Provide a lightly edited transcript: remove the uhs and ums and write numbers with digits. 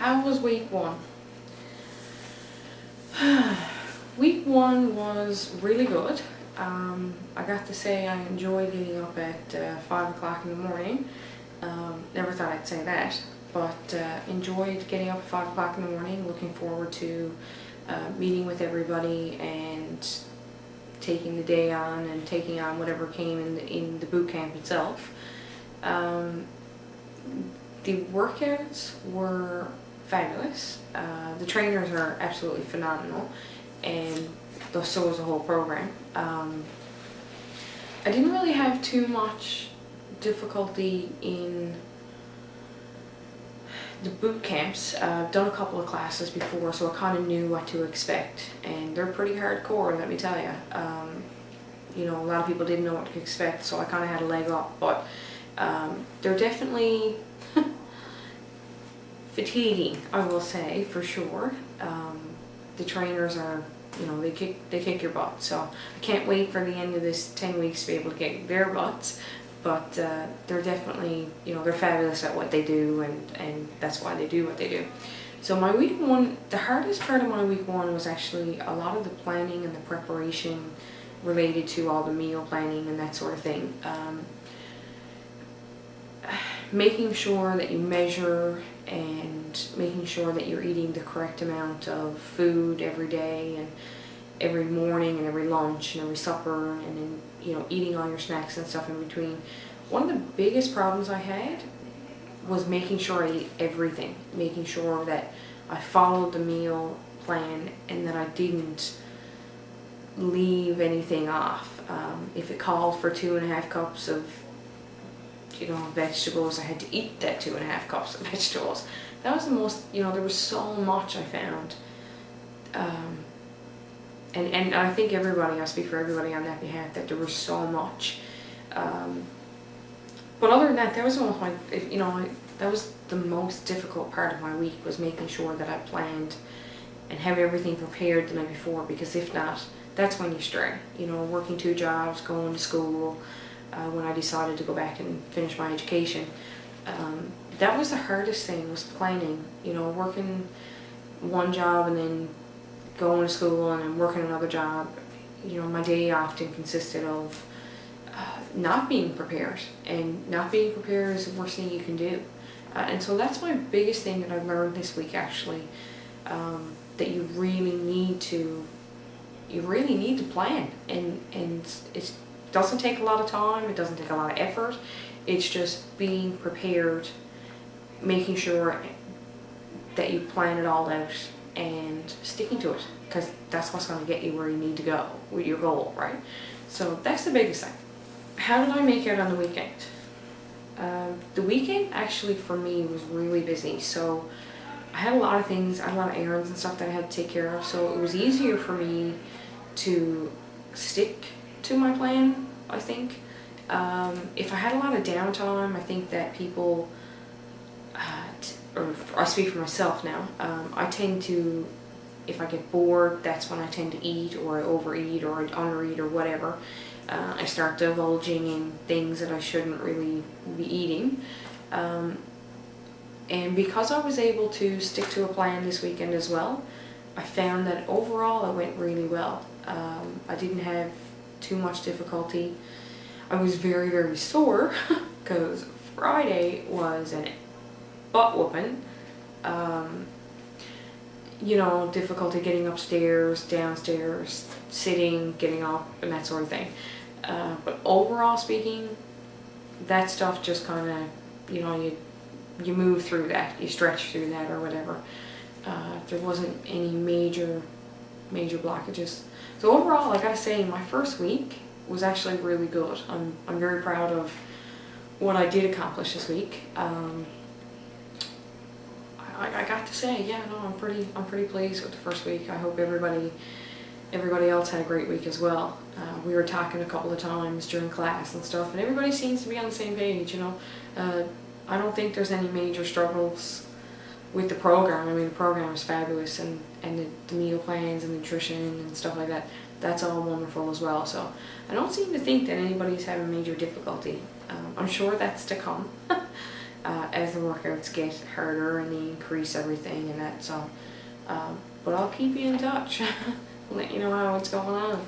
how was week one? Week one was really good. I got to say I enjoyed getting up at 5 o'clock in the morning. Never thought I'd say that, but enjoyed getting up at 5 o'clock in the morning, looking forward to meeting with everybody and taking the day on and taking on whatever came in the boot camp itself. The workouts were fabulous. The trainers are absolutely phenomenal, and so was the whole program. I didn't really have too much difficulty in the boot camps. I've done a couple of classes before, so I kind of knew what to expect, and they're pretty hardcore, let me tell you. You know, a lot of people didn't know what to expect, so I kind of had a leg up, but they're definitely fatiguing, I will say, for sure. The trainers are, you know, they kick your butt, so I can't wait for the end of this 10 weeks to be able to kick their butts. But they're definitely, you know, they're fabulous at what they do, and that's why they do what they do. So my week one, the hardest part of my week one was actually a lot of the planning and the preparation related to all the meal planning and that sort of thing. Making sure that you measure and making sure that you're eating the correct amount of food every day and every morning and every lunch and every supper, and then, you know, eating all your snacks and stuff in between. One of the biggest problems I had was making sure I ate everything, making sure that I followed the meal plan and that I didn't leave anything off. If it called for 2.5 cups of, you know, vegetables, I had to eat that 2.5 cups of vegetables. That was the most, you know, there was so much I found. And I think everybody, I speak for everybody on that behalf, that there was so much. But other than that, that was almost my, you know, that was the most difficult part of my week, was making sure that I planned and have everything prepared the night before, because if not, that's when you stray. You know, working 2 jobs, going to school, when I decided to go back and finish my education. That was the hardest thing, was planning. You know, working one job and then going to school and then working another job. You know, my day often consisted of not being prepared, and not being prepared is the worst thing you can do. And so that's my biggest thing that I've learned this week, actually, that you really need to plan, and it doesn't take a lot of time, it doesn't take a lot of effort. It's just being prepared, making sure that you plan it all out and sticking to it, because that's what's going to get you where you need to go with your goal, right? So that's the biggest thing. How did I make out on the weekend? The weekend actually for me was really busy, so I had a lot of things, I had a lot of errands and stuff that I had to take care of, so it was easier for me to stick to my plan, I think. If I had a lot of downtime, I think that people, or I speak for myself now, I tend to, if I get bored, that's when I tend to eat, or I overeat, or I undereat, or whatever. I start divulging in things that I shouldn't really be eating. And because I was able to stick to a plan this weekend as well, I found that overall it went really well. I didn't have too much difficulty. I was very, very sore because Friday was an butt whooping. You know, difficulty getting upstairs, downstairs, sitting, getting up, and that sort of thing. But overall speaking, that stuff just kind of, you know, you move through that, you stretch through that, or whatever. There wasn't any major blockages. So overall, I gotta say, my first week was actually really good. I'm very proud of what I did accomplish this week. I got to say, yeah, no, I'm pretty pleased with the first week. I hope everybody else had a great week as well. We were talking a couple of times during class and stuff, and everybody seems to be on the same page, you know. I don't think there's any major struggles with the program. I mean, the program is fabulous, and the meal plans and nutrition and stuff like that, that's all wonderful as well. So I don't seem to think that anybody's having major difficulty. I'm sure that's to come. as the workouts get harder and they increase everything and that. So, but I'll keep you in touch. Let you know how it's going on.